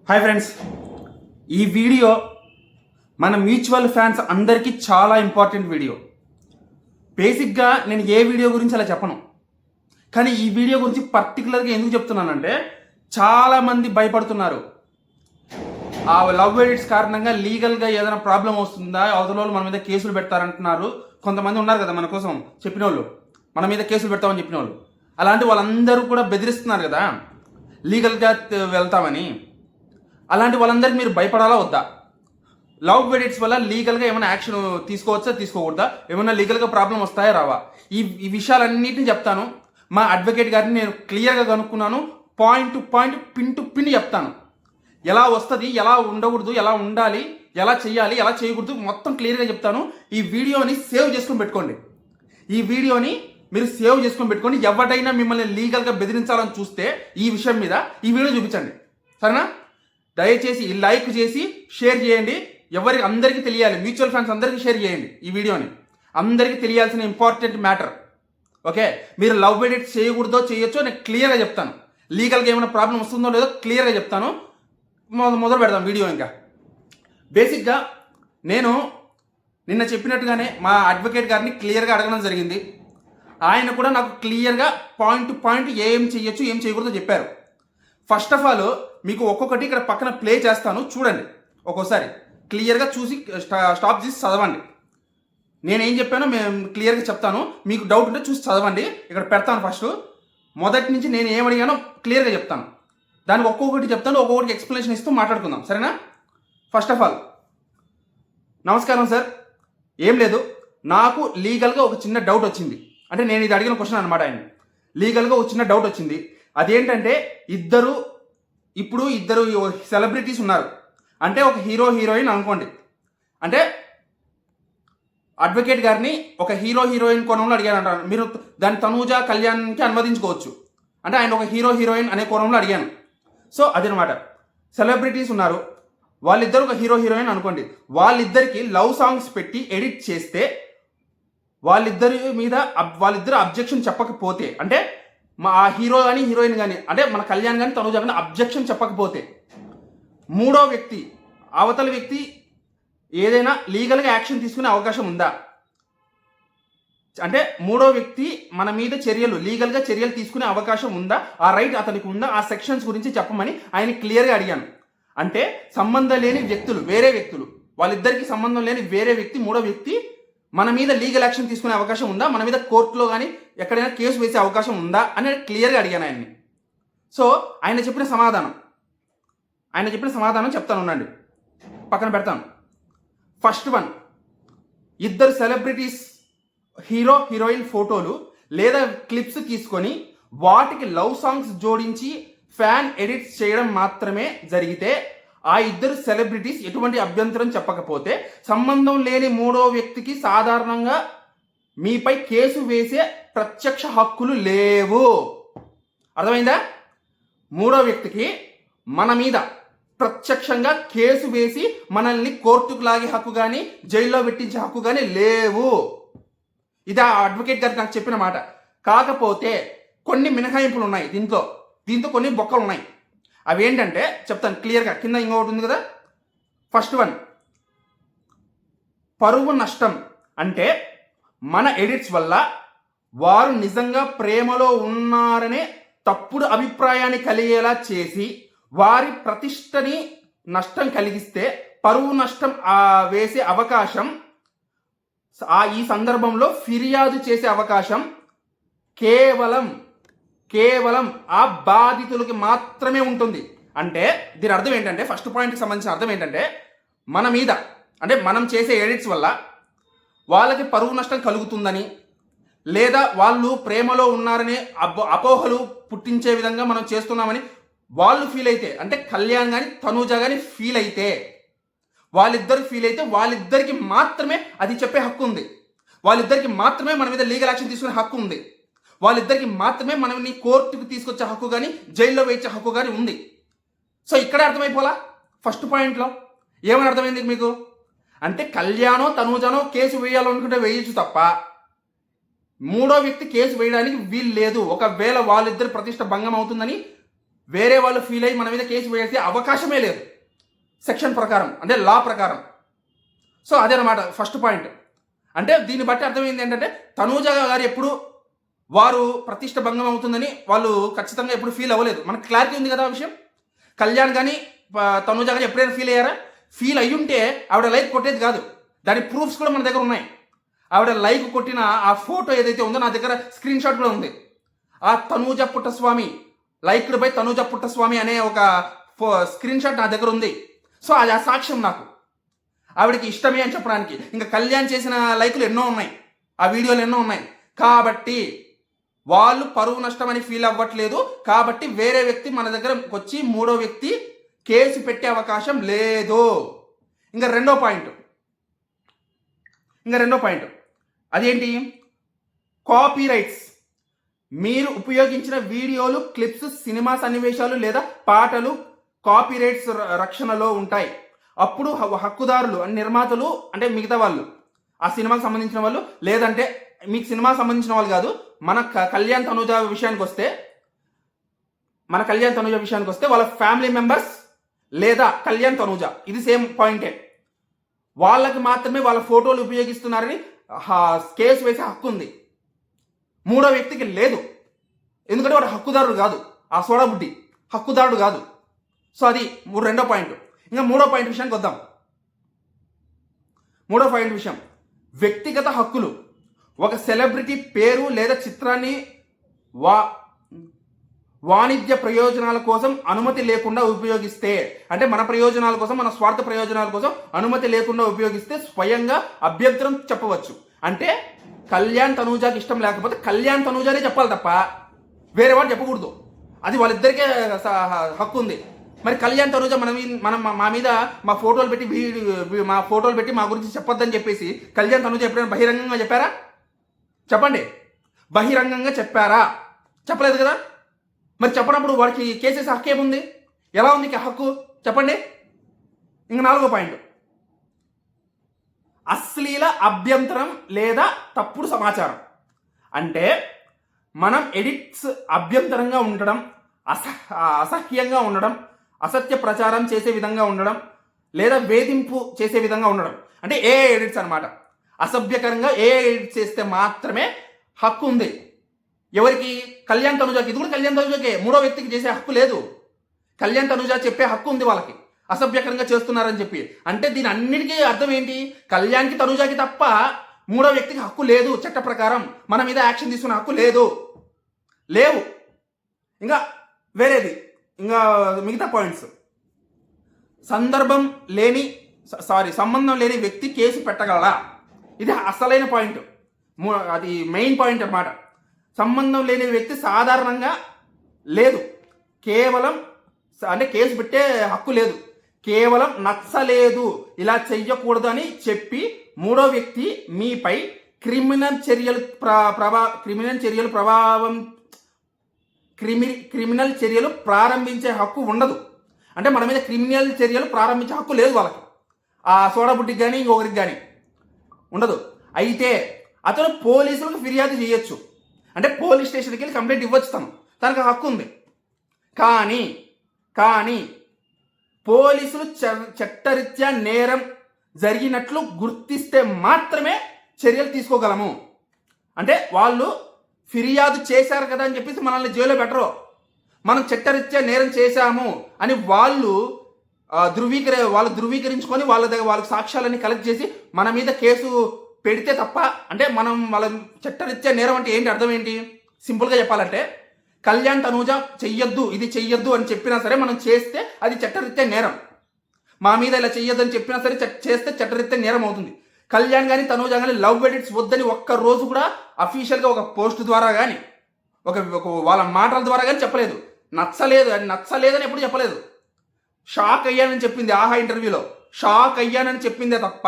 Hi friends, ఈ video మన mutual fans అందరికీ చాలా ఇంపార్టెంట్ వీడియో. బేసిక్గా నేను ఏ వీడియో గురించి అలా చెప్పను, కానీ ఈ వీడియో గురించి పర్టికులర్గా ఎందుకు చెప్తున్నానంటే చాలామంది భయపడుతున్నారు. ఆ లవ్ ఎడిట్స్ కారణంగా లీగల్గా ఏదైనా ప్రాబ్లం వస్తుందా, అవతల వాళ్ళు మన మీద కేసులు పెడతారంటున్నారు. కొంతమంది ఉన్నారు కదా మన కోసం చెప్పిన వాళ్ళు, మన మీద కేసులు పెడతామని చెప్పిన వాళ్ళు. అలాంటి వాళ్ళందరూ కూడా బెదిరిస్తున్నారు కదా లీగల్గా వెళ్తామని. అలాంటి వాళ్ళందరికీ మీరు భయపడాలా వద్దా? లవ్ ఎడిట్స్ వల్ల లీగల్గా ఏమైనా యాక్షన్ తీసుకోవచ్చా, తీసుకోకూడదా? ఏమైనా లీగల్గా ప్రాబ్లం వస్తాయా, రావా? ఈ విషయాలన్నింటినీ చెప్తాను. మా అడ్వకేట్ గారిని నేను క్లియర్గా కనుక్కున్నాను. Point to point, pin to pin చెప్తాను. ఎలా వస్తుంది, ఎలా ఉండకూడదు, ఎలా ఉండాలి, ఎలా చేయాలి, ఎలా చేయకూడదు, మొత్తం క్లియర్గా చెప్తాను. ఈ వీడియోని సేవ్ చేసుకొని పెట్టుకోండి. ఈ వీడియోని మీరు సేవ్ చేసుకొని పెట్టుకోండి. ఎవరైనా మిమ్మల్ని లీగల్గా బెదిరించాలని చూస్తే ఈ విషయం మీద ఈ వీడియో చూపించండి, సరేనా? దయచేసి లైక్ చేసి షేర్ చేయండి. అందరికీ తెలియాలి, మ్యూచువల్ ఫండ్స్ అందరికీ షేర్ చేయండి. ఈ వీడియోని అందరికీ తెలియాల్సిన ఇంపార్టెంట్ మ్యాటర్. ఓకే, మీరు లవ్ ఎడిట్ చేయకూడదో చేయొచ్చో నేను క్లియర్గా చెప్తాను. లీగల్గా ఏమైనా ప్రాబ్లం వస్తుందో లేదో క్లియర్గా చెప్తాను. మొదలు పెడదాం వీడియో. ఇంకా బేసిక్గా నేను నిన్న చెప్పినట్టుగానే మా అడ్వకేట్ గారిని క్లియర్గా అడగడం జరిగింది. ఆయన కూడా నాకు క్లియర్గా పాయింట్ టు పాయింట్ ఏం చేయొచ్చు, ఏం చేయకూడదో చెప్పారు. ఫస్ట్ ఆఫ్ ఆల్ మీకు ఒక్కొక్కటి ఇక్కడ పక్కన ప్లే చేస్తాను, చూడండి. ఒక్కోసారి క్లియర్గా చూసి స్టాప్ చేసి చదవండి. నేనేం చెప్పానో మేము క్లియర్గా చెప్తాను. మీకు డౌట్ ఉంటే చూసి చదవండి. ఇక్కడ పెడతాను. ఫస్ట్ మొదటి నుంచి నేను ఏమడిగానో క్లియర్గా చెప్తాను. దానికి ఒక్కొక్కటి చెప్తాను, ఒక్కొక్కటి ఎక్స్ప్లెనేషన్ ఇస్తూ మాట్లాడుకుందాం, సరేనా? ఫస్ట్ ఆఫ్ ఆల్ నమస్కారం సార్. ఏం లేదు, నాకు లీగల్గా ఒక చిన్న డౌట్ వచ్చింది. అంటే నేను ఇది అడిగిన క్వశ్చన్ అనమాట. ఆయన లీగల్గా ఒక చిన్న డౌట్ వచ్చింది. అదేంటంటే ఇద్దరు సెలబ్రిటీస్ ఉన్నారు. అంటే ఒక హీరో హీరోయిన్ అనుకోండి. అంటే అడ్వకేట్ గారిని ఒక హీరో హీరోయిన్ కోణంలో అడిగాను. మీరు దాన్ని తనూజ కళ్యాణ్కి అనువదించుకోవచ్చు. అంటే ఆయన ఒక హీరో హీరోయిన్ అనే కోణంలో అడిగాను. సో అదనమాట. సెలబ్రిటీస్ ఉన్నారు, వాళ్ళిద్దరు ఒక హీరో హీరోయిన్ అనుకోండి. వాళ్ళిద్దరికి లవ్ సాంగ్స్ పెట్టి ఎడిట్ చేస్తే వాళ్ళిద్దరు అబ్జెక్షన్ చెప్పకపోతే, అంటే ఆ హీరో కానీ హీరోయిన్ కానీ, అంటే మన కళ్యాణ్ కానీ తనుజ కానీ అబ్జెక్షన్ చెప్పకపోతే, మూడో వ్యక్తి అవతల వ్యక్తి ఏదైనా లీగల్గా యాక్షన్ తీసుకునే అవకాశం ఉందా? అంటే మూడో వ్యక్తి మన మీద లీగల్గా చర్యలు తీసుకునే అవకాశం ఉందా? ఆ రైట్ అతనికి ఉందా? ఆ సెక్షన్స్ గురించి చెప్పమని ఆయన క్లియర్గా అడిగాను. అంటే సంబంధం లేని వ్యక్తులు, వేరే వ్యక్తులు, వాళ్ళిద్దరికి సంబంధం లేని వేరే వ్యక్తి, మూడో వ్యక్తి మన మీద లీగల్ యాక్షన్ తీసుకునే అవకాశం ఉందా? మన మీద కోర్టులో కానీ ఎక్కడైనా కేసు వేసే అవకాశం ఉందా అని క్లియర్గా అడిగాను ఆయన్ని. సో ఆయన చెప్పిన సమాధానం చెప్తాను, ఉండండి, పక్కన పెడతాను. ఫస్ట్ వన్, ఇద్దరు సెలబ్రిటీస్ హీరో హీరోయిన్ ఫోటోలు లేదా క్లిప్స్ తీసుకొని వాటికి లవ్ సాంగ్స్ జోడించి ఫ్యాన్ ఎడిట్స్ చేయడం మాత్రమే జరిగితే, ఆ ఇద్దరు సెలబ్రిటీస్ ఎటువంటి అభ్యంతరం చెప్పకపోతే, సంబంధం లేని మూడో వ్యక్తికి సాధారణంగా మీపై కేసు వేసే ప్రత్యక్ష హక్కులు లేవు. అర్థమైందా? మూడో వ్యక్తికి మన మీద ప్రత్యక్షంగా కేసు వేసి మనల్ని కోర్టుకు లాగే హక్కు కానీ జైల్లో పెట్టించే హక్కు కానీ లేవు. ఇది ఆ అడ్వకేట్ గారికి నాకు చెప్పిన మాట. కాకపోతే కొన్ని మినహాయింపులు ఉన్నాయి దీంతో కొన్ని బొక్కలు ఉన్నాయి. అవి ఏంటంటే చెప్తాను క్లియర్గా. కింద ఇంకొకటి ఉంది కదా, ఫస్ట్ వన్, పరువు నష్టం. అంటే మన ఎడిట్స్ వల్ల వారు నిజంగా ప్రేమలో ఉన్నారనే తప్పుడు అభిప్రాయాన్ని కలిగేలా చేసి వారి ప్రతిష్టని నష్టం కలిగిస్తే పరువు నష్టం వేసే అవకాశం, ఈ సందర్భంలో ఫిర్యాదు చేసే అవకాశం కేవలం ఆ బాధితులకి మాత్రమే ఉంటుంది. అంటే దీని అర్థం ఏంటంటే, ఫస్ట్ పాయింట్కి సంబంధించిన అర్థం ఏంటంటే, మన మీద అంటే మనం చేసే ఎడిట్స్ వల్ల వాళ్ళకి పరువు నష్టం కలుగుతుందని, లేదా వాళ్ళు ప్రేమలో ఉన్నారని అపోహలు పుట్టించే విధంగా మనం చేస్తున్నామని వాళ్ళు ఫీల్ అయితే, అంటే కళ్యాణ్ కానీ తనూజ కానీ ఫీల్ అయితే, వాళ్ళిద్దరికి మాత్రమే అది చెప్పే హక్కు ఉంది. వాళ్ళిద్దరికి మాత్రమే మన మీద లీగల్ యాక్షన్ తీసుకునే హక్కు ఉంది. వాళ్ళిద్దరికి మాత్రమే మనల్ని కోర్టుకు తీసుకొచ్చే హక్కు కానీ జైల్లో వేయించే హక్కు కానీ ఉంది. సో ఇక్కడే అర్థమైపోలా. ఫస్ట్ పాయింట్లో ఏమని అర్థమైంది మీకు? అంటే కళ్యాణో తనూజనో కేసు వేయాలనుకుంటే వేయచ్చు తప్ప మూడో వ్యక్తి కేసు వేయడానికి వీలు లేదు. ఒకవేళ వాళ్ళిద్దరు ప్రతిష్ట భంగం అవుతుందని వేరే వాళ్ళు ఫీల్ అయ్యి మన మీద కేసు వేసే అవకాశమే లేదు సెక్షన్ ప్రకారం, అంటే లా ప్రకారం. సో అదేనమాట ఫస్ట్ పాయింట్. అంటే దీన్ని బట్టి అర్థమైంది ఏంటంటే తనూజ గారు ఎప్పుడు వారు ప్రతిష్ట భంగం అవుతుందని వాళ్ళు ఖచ్చితంగా ఎప్పుడు ఫీల్ అవ్వలేదు. మనకు క్లారిటీ ఉంది కదా ఆ విషయం. కళ్యాణ్ కానీ తనూజ కానీ ఎప్పుడైనా ఫీల్ అయ్యారా? ఫీల్ అయ్యుంటే ఆవిడ లైక్ కొట్టేది కాదు. దాని ప్రూఫ్స్ కూడా మన దగ్గర ఉన్నాయి. ఆవిడ లైక్ కొట్టిన ఆ ఫోటో ఏదైతే ఉందో నా దగ్గర స్క్రీన్ షాట్ కూడా ఉంది. ఆ తనూజ పుట్టస్వామి లైక్డ్ బై తనూజ పుట్టస్వామి అనే ఒక స్క్రీన్ షాట్ నా దగ్గర ఉంది. సో అది ఆ సాక్ష్యం నాకు, ఆవిడకి ఇష్టమే అని చెప్పడానికి. ఇంకా కళ్యాణ్ చేసిన లైకులు ఎన్నో ఉన్నాయి, ఆ వీడియోలు ఎన్నో ఉన్నాయి. కాబట్టి వాళ్ళు పరువు నష్టం అని ఫీల్ అవ్వట్లేదు. కాబట్టి వేరే వ్యక్తి మన దగ్గరకు వచ్చి మూడో వ్యక్తి కేసు పెట్టే అవకాశం లేదు. ఇంకా రెండో పాయింట్ అదేంటి? Copy rights. మీరు ఉపయోగించిన వీడియోలు, క్లిప్స్, సినిమా సన్నివేశాలు లేదా పాటలు కాపీ రైట్స్ రక్షణలో ఉంటాయి. అప్పుడు హక్కుదారులు నిర్మాతలు అంటే మిగతా వాళ్ళు, ఆ సినిమాకి సంబంధించిన వాళ్ళు, లేదంటే మీకు సినిమా సంబంధించిన వాళ్ళు కాదు, మన కళ్యాణ్ తనూజ విషయానికి వస్తే వాళ్ళ ఫ్యామిలీ మెంబర్స్ లేదా కళ్యాణ్ తనూజ, ఇది సేమ్ పాయింటే, వాళ్ళకి మాత్రమే వాళ్ళ ఫోటోలు ఉపయోగిస్తున్నారని కేసు వేసే హక్కు ఉంది. మూడో వ్యక్తికి లేదు. ఎందుకంటే వాడు హక్కుదారుడు కాదు, ఆ సోడాబుడ్డి హక్కుదారుడు కాదు. సో అది రెండో పాయింట్. ఇంకా మూడో పాయింట్ విషయానికి వద్దాం. వ్యక్తిగత హక్కులు. ఒక సెలబ్రిటీ పేరు లేదా చిత్రాన్ని వాణిజ్య ప్రయోజనాల కోసం అనుమతి లేకుండా ఉపయోగిస్తే, అంటే మన ప్రయోజనాల కోసం, మన స్వార్థ ప్రయోజనాల కోసం అనుమతి లేకుండా ఉపయోగిస్తే స్వయంగా అభ్యంతరం చెప్పవచ్చు. అంటే కళ్యాణ్ తనూజాకి ఇష్టం లేకపోతే కళ్యాణ్ తనూజానే చెప్పాలి తప్ప వేరే వాడు చెప్పకూడదు. అది వాళ్ళిద్దరికే హక్కు ఉంది. మరి కళ్యాణ్ తనూజ మనం మా మీద మా ఫోటోలు పెట్టి మా గురించి చెప్పొద్దని చెప్పేసి కళ్యాణ్ తనూజ ఎప్పుడైనా బహిరంగంగా చెప్పారా? చెప్పండి, బహిరంగంగా చెప్పారా? చెప్పలేదు కదా. మరి చెప్పినప్పుడు వాడికి కేసేసే హక్కు ఏముంది? ఎలా ఉంది హక్కు చెప్పండి. ఇంక నాలుగో పాయింట్, అశ్లీల అభ్యంతరం లేదా తప్పుడు సమాచారం. అంటే మనం ఎడిట్స్ అభ్యంతరంగా ఉండడం, అసహ్యంగా ఉండడం, అసత్య ప్రచారం చేసే విధంగా ఉండడం, లేదా వేధింపు చేసే విధంగా ఉండడం, అంటే ఏ ఎడిట్స్ అనమాట. అసభ్యకరంగా ఏ ఎడిట్ చేస్తే మాత్రమే హక్కు ఉంది. ఎవరికి? కళ్యాణ్ తనూజాకి. ఇది కూడా కళ్యాణ్ తనూజాకే, మూడో వ్యక్తికి చేసే హక్కు లేదు. కళ్యాణ్ తనూజ చెప్పే హక్కు ఉంది వాళ్ళకి, అసభ్యకరంగా చేస్తున్నారని చెప్పి. అంటే దీని అన్నిటికీ అర్థం ఏంటి? కళ్యాణ్కి తనూజాకి తప్ప మూడో వ్యక్తికి హక్కు లేదు. చట్ట ప్రకారం మన మీద యాక్షన్ తీసుకునే హక్కు లేవు. ఇంకా వేరేది, ఇంకా మిగతా పాయింట్స్. సంబంధం లేని వ్యక్తి కేసు పెట్టగలరా? ఇది అసలైన పాయింట్, అది మెయిన్ పాయింట్ అన్నమాట. సంబంధం లేని వ్యక్తి సాధారణంగా లేదు, కేవలం అంటే కేసు పెట్టే హక్కు లేదు. కేవలం నచ్చలేదు, ఇలా చెయ్యకూడదు అని చెప్పి మూడో వ్యక్తి మీపై క్రిమినల్ చర్యలు ప్రారంభించే హక్కు ఉండదు. అంటే మన మీద క్రిమినల్ చర్యలు ప్రారంభించే హక్కు లేదు వాళ్ళకి, ఆ సోడాబుడ్డికి కానీ ఇంకొకరికి కానీ ఉండదు. అయితే అతను పోలీసులకు ఫిర్యాదు చేయొచ్చు, అంటే పోలీస్ స్టేషన్కి వెళ్ళి కంప్లైంట్ ఇవ్వచ్చు, తనకు హక్కు ఉంది. కానీ పోలీసులు చట్టరీత్యా నేరం జరిగినట్లు గుర్తిస్తే మాత్రమే చర్యలు తీసుకోగలము. అంటే వాళ్ళు ఫిర్యాదు చేశారు కదా అని చెప్పేసి మనల్ని జైల్లో పెట్టరు. మనం చట్టరీత్యా నేరం చేశాము అని వాళ్ళు ధృవీకరించుకొని వాళ్ళకి సాక్ష్యాలన్నీ కలెక్ట్ చేసి మన మీద కేసు పెడితే తప్ప, అంటే మనం వాళ్ళ చట్టరీత్యా నేరం అంటే ఏంటి, అర్థం ఏంటి? సింపుల్గా చెప్పాలంటే కళ్యాణ్ తనూజ ఇది చెయ్యొద్దు అని చెప్పినా సరే మనం చేస్తే అది చట్టరీత్యా నేరం. మా మీద ఇలా చెయ్యొద్దు అని చెప్పినా సరే చేస్తే చట్టరీత్యా నేరం అవుతుంది. కళ్యాణ్ కానీ తనూజ కానీ లవ్ ఎడిట్స్ వద్దని ఒక్క రోజు కూడా అఫీషియల్గా ఒక పోస్ట్ ద్వారా కానీ ఒక వాళ్ళ మాటల ద్వారా కానీ చెప్పలేదు. నచ్చలేదని ఎప్పుడు చెప్పలేదు. షాక్ అయ్యానని చెప్పింది ఆహా ఇంటర్వ్యూలో, షాక్ అయ్యానని చెప్పిందే తప్ప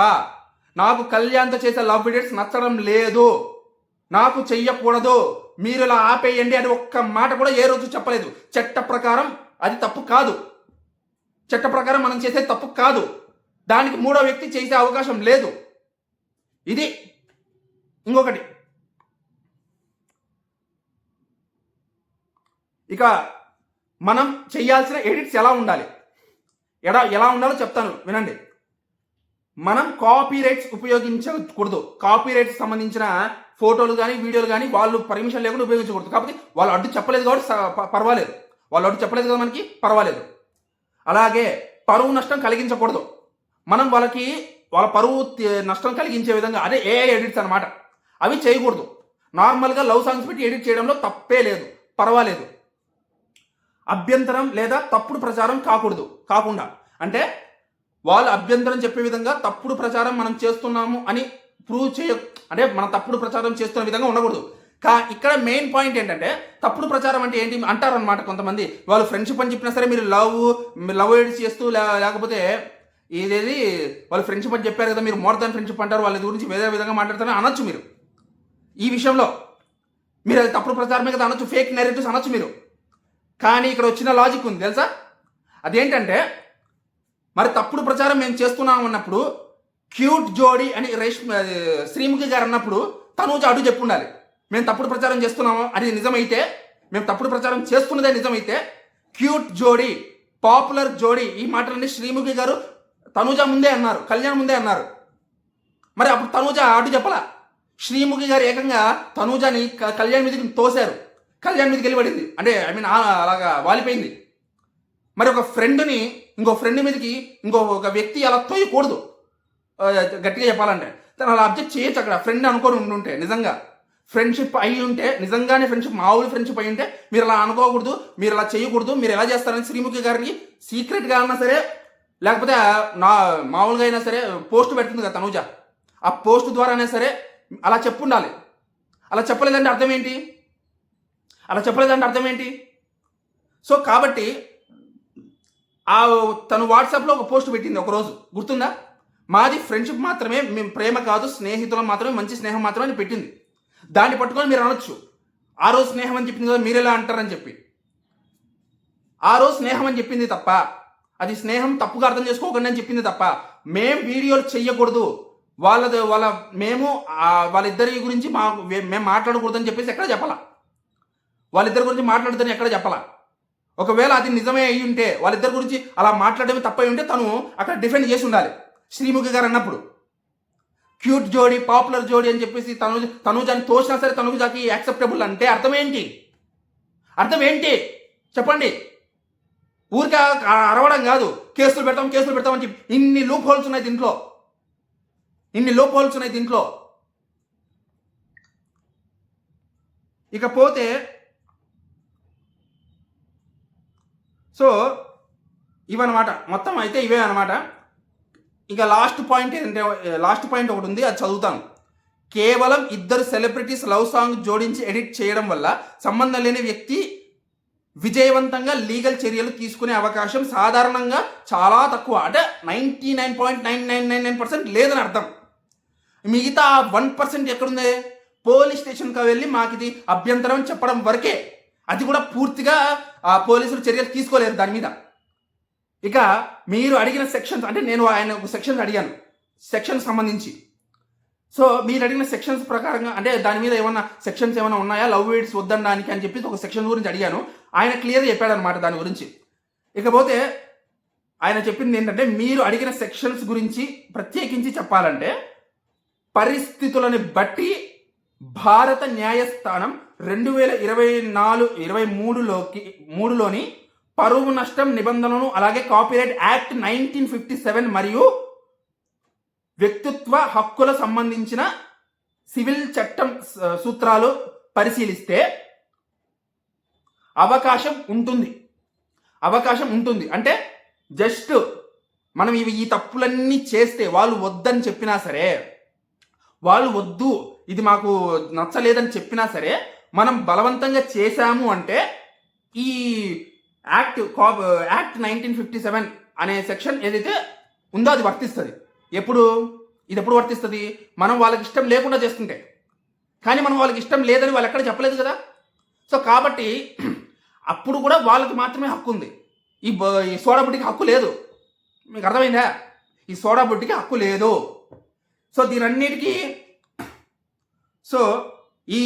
నాకు కళ్యాణ్తో చేసే లవ్ ఎడిట్స్ నచ్చడం లేదు, నాకు చెయ్యకూడదు, మీరు ఇలా ఆపేయండి అని ఒక్క మాట కూడా ఏ రోజు చెప్పలేదు. చట్ట ప్రకారం అది తప్పు కాదు, చట్ట ప్రకారం మనం చేసే తప్పు కాదు, దానికి మూడో వ్యక్తి చేసే అవకాశం లేదు. ఇది ఇంకొకటి. ఇక మనం చేయాల్సిన ఎడిట్స్ ఎలా ఉండాలి, ఎలా ఉండాలో చెప్తాను వినండి. మనం కాపీ రైట్స్ ఉపయోగించకూడదు. కాపీ రైట్స్ సంబంధించిన ఫోటోలు కానీ వీడియోలు కానీ వాళ్ళు పర్మిషన్ లేకుండా ఉపయోగించకూడదు. కాబట్టి వాళ్ళు అడ్డు చెప్పలేదు కాబట్టి పర్వాలేదు, వాళ్ళు అడ్డు చెప్పలేదు కదా మనకి, పర్వాలేదు. అలాగే పరువు నష్టం కలిగించకూడదు. మనం వాళ్ళ పరువు నష్టం కలిగించే విధంగా, అదే ఏఐ ఎడిట్స్ అనమాట, అవి చేయకూడదు. నార్మల్గా లవ్ సాంగ్స్ పెట్టి ఎడిట్ చేయడంలో తప్పే లేదు, పర్వాలేదు. అభ్యంతరం లేదా తప్పుడు ప్రచారం కాకుండా అంటే వాళ్ళు అభ్యంతరం చెప్పే విధంగా తప్పుడు ప్రచారం మనం చేస్తున్నాము అని అంటే మనం తప్పుడు ప్రచారం చేస్తున్న విధంగా ఉండకూడదు. ఇక్కడ మెయిన్ పాయింట్ ఏంటంటే, తప్పుడు ప్రచారం అంటే ఏంటి అంటారనమాట కొంతమంది. వాళ్ళు ఫ్రెండ్షిప్ అని చెప్పినా సరే మీరు లవ్ ఎడిట్స్ చేస్తూ లేకపోతే ఇదేది వాళ్ళు ఫ్రెండ్షిప్ అని చెప్పారు కదా, మీరు మోర్ దాన్ ఫ్రెండ్షిప్ అంటారు, వాళ్ళ గురించి వేరే విధంగా మాట్లాడతారని అనొచ్చు మీరు. ఈ విషయంలో మీరు అది తప్పుడు ప్రచారమే కదా అనొచ్చు, ఫేక్ నెరేటివ్స్ అనొచ్చు మీరు. కానీ ఇక్కడ వచ్చిన లాజిక్ ఉంది తెలుసా, అదేంటంటే మరి తప్పుడు ప్రచారం మేము చేస్తున్నాం అన్నప్పుడు క్యూట్ జోడీ అని శ్రీముఖి గారు అన్నప్పుడు తనూజ అడ్డు చెప్పు ఉండాలి. మేము తప్పుడు ప్రచారం చేస్తున్నాము అది నిజమైతే, మేము తప్పుడు ప్రచారం చేస్తున్నదే నిజమైతే, క్యూట్ జోడీ, పాపులర్ జోడీ, ఈ మాటలన్నీ శ్రీముఖి గారు తనూజ ముందే అన్నారు, కళ్యాణ్ ముందే అన్నారు. మరి అప్పుడు తనూజ అడ్డు చెప్పలా. శ్రీముఖి గారు ఏకంగా తనూజని కళ్యాణ్ మీదకి తోశారు, కళ్యాణ్ మీదకి వెళ్ళిపడింది. అంటే అలాగా వాలిపోయింది. మరి ఒక ఫ్రెండ్ని ఇంకో ఫ్రెండ్ మీదకి ఒక వ్యక్తి అలా తోయకూడదు. గట్టిగా చెప్పాలంటే తను అలా అబ్జెక్ట్ చేయొచ్చు అక్కడ, ఫ్రెండ్ అనుకొని ఉండుంటే, నిజంగా ఫ్రెండ్షిప్ అయి ఉంటే, నిజంగానే ఫ్రెండ్షిప్ మామూలు ఫ్రెండ్షిప్ అయి ఉంటే మీరు అలా అనుకోకూడదు, మీరు అలా చేయకూడదు. మీరు ఎలా చేస్తారని శ్రీముఖి గారికి సీక్రెట్గా అయినా సరే, లేకపోతే మామూలుగా అయినా సరే పోస్ట్ పెడుతుంది కదా తనూజ, ఆ పోస్ట్ ద్వారా అయినా సరే అలా చెప్పు ఉండాలి. అలా చెప్పలేదంటే అర్థం ఏంటి? సో కాబట్టి తను వాట్సాప్లో ఒక పోస్ట్ పెట్టింది ఒకరోజు, గుర్తుందా? మాది ఫ్రెండ్షిప్ మాత్రమే, మేము ప్రేమ కాదు, స్నేహితులం మాత్రమే, మంచి స్నేహం మాత్రమే అని పెట్టింది. దాన్ని పట్టుకొని మీరు అనొచ్చు, ఆ రోజు స్నేహం అని చెప్పింది కదా, మీరు ఎలా అంటారని చెప్పి. ఆ రోజు స్నేహం అని చెప్పింది తప్ప, అది స్నేహం తప్పుగా అర్థం చేసుకోకండి అని చెప్పింది తప్ప, మేం వీడియోలు చెయ్యకూడదు, వాళ్ళిద్దరి గురించి మేము మాట్లాడకూడదని చెప్పేసి ఎక్కడ చెప్పాలా, వాళ్ళిద్దరి గురించి మాట్లాడుతుందని ఎక్కడ చెప్పాలా. ఒకవేళ అది నిజమే అయి ఉంటే, వాళ్ళిద్దరి గురించి అలా మాట్లాడమే తప్పై ఉంటే తను అక్కడ డిఫెండ్ చేసి ఉండాలి. శ్రీముఖి గారు అన్నప్పుడు క్యూట్ జోడీ, పాపులర్ జోడీ అని చెప్పేసి తనూజాని తోసినా సరే తనూజాకి యాక్సెప్టబుల్ అంటే అర్థం ఏంటి చెప్పండి. ఊరికే అరవడం కాదు, కేసులు పెడతాం అని చెప్పి ఇన్ని లూప్ హోల్స్ ఉన్నాయి దీంట్లో. ఇకపోతే సో ఇవన్నమాట, మొత్తం అయితే ఇవే అనమాట. ఇక లాస్ట్ పాయింట్ ఒకటి ఉంది, అది చదువుతాను. కేవలం ఇద్దరు సెలబ్రిటీస్ లవ్ సాంగ్ జోడించి ఎడిట్ చేయడం వల్ల సంబంధం లేని వ్యక్తి విజయవంతంగా లీగల్ చర్యలు తీసుకునే అవకాశం సాధారణంగా చాలా తక్కువ, అంటే 99.9999% లేదని అర్థం. మిగతా 1% ఎక్కడుంది? పోలీస్ స్టేషన్కి వెళ్ళి మాకు ఇది అభ్యంతరం చెప్పడం వరకే, అది కూడా పూర్తిగా పోలీసులు చర్యలు తీసుకోలేరు దాని మీద. ఇక మీరు అడిగిన సెక్షన్స్, అంటే నేను ఆయన ఒక సెక్షన్స్ అడిగాను, సెక్షన్స్ సంబంధించి. సో మీరు అడిగిన సెక్షన్స్ ప్రకారంగా, అంటే దాని మీద ఏమన్నా సెక్షన్స్ ఏమైనా ఉన్నాయా లవ్ ఎడిట్స్ వద్దనడానికి అని చెప్పి ఒక సెక్షన్ గురించి అడిగాను. ఆయన క్లియర్గా చెప్పాడనమాట దాని గురించి. ఇకపోతే ఆయన చెప్పింది ఏంటంటే, మీరు అడిగిన సెక్షన్స్ గురించి ప్రత్యేకించి చెప్పాలంటే, పరిస్థితులను బట్టి భారత న్యాయస్థానం 2023లోని పరువు నష్టం నిబంధనలను, అలాగే కాపీరైట్ యాక్ట్ 1957 మరియు వ్యక్తిత్వ హక్కుల సంబంధించిన సివిల్ చట్టం సూత్రాలు పరిశీలిస్తే అవకాశం ఉంటుంది. అంటే జస్ట్ మనం ఈ తప్పులన్నీ చేస్తే, వాళ్ళు వద్దని చెప్పినా సరే, వాళ్ళు వద్దు ఇది మాకు నచ్చలేదని చెప్పినా సరే, మనం బలవంతంగా చేశాము అంటే ఈ యాక్ట్ 1957 అనే సెక్షన్ ఏదైతే ఉందో అది వర్తిస్తుంది. ఎప్పుడు వర్తిస్తుంది? మనం వాళ్ళకి ఇష్టం లేకుండా చేస్తుంటే. కానీ మనం వాళ్ళకి ఇష్టం లేదని వాళ్ళు ఎక్కడ చెప్పలేదు కదా. సో కాబట్టి అప్పుడు కూడా వాళ్ళకి మాత్రమే హక్కు ఉంది, ఈ సోడా బుడ్డికి హక్కు లేదు. మీకు అర్థమైందా? ఈ సోడా బుడ్డికి హక్కు లేదు. సో దీనన్నిటికీ ఈ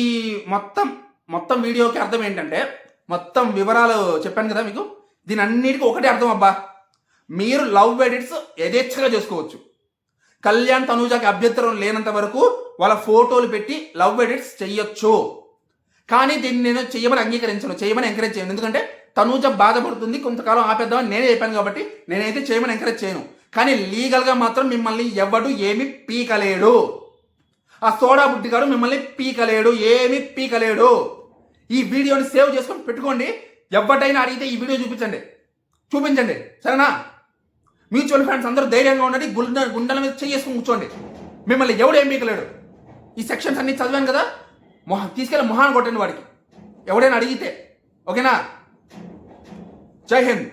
మొత్తం వీడియోకి అర్థం ఏంటంటే, మొత్తం వివరాలు చెప్పాను కదా మీకు. దీని అన్నిటికీ ఒకటే అర్థం అబ్బా, మీరు లవ్ ఎడిట్స్ యథేచ్ఛగా చేసుకోవచ్చు. కళ్యాణ్ తనూజకి అభ్యంతరం లేనంత వరకు వాళ్ళ ఫోటోలు పెట్టి లవ్ ఎడిట్స్ చెయ్యొచ్చు. కానీ దీన్ని నేను చేయమని అంగీకరించను, చేయమని ఎంకరేజ్ చేయను. ఎందుకంటే తనూజ బాధపడుతుంది, కొంతకాలం ఆపేద్దామని నేనే చెప్పాను కాబట్టి నేనైతే చేయమని ఎంకరేజ్ చేయను. కానీ లీగల్గా మాత్రం మిమ్మల్ని ఎవడు ఏమి పీకలేడు. ఆ సోడా బుడ్డి గారు మిమ్మల్ని పీకలేడు, ఏమి పీకలేడు. ఈ వీడియోని సేవ్ చేసుకొని పెట్టుకోండి. ఎవరినైనా అడిగితే ఈ వీడియో చూపించండి, సరేనా? మ్యూచువల్ ఫండ్స్ అందరూ ధైర్యంగా ఉండండి, గుండెల మీద చేసుకుని కూర్చోండి. మిమ్మల్ని ఎవడు ఏం పీకలేడు. ఈ సెక్షన్స్ అన్ని చదివాను కదా, తీసుకెళ్ళి మొహాన్ని కొట్టండి వాడికి ఎవడైనా అడిగితే. ఓకేనా? జై హింద్.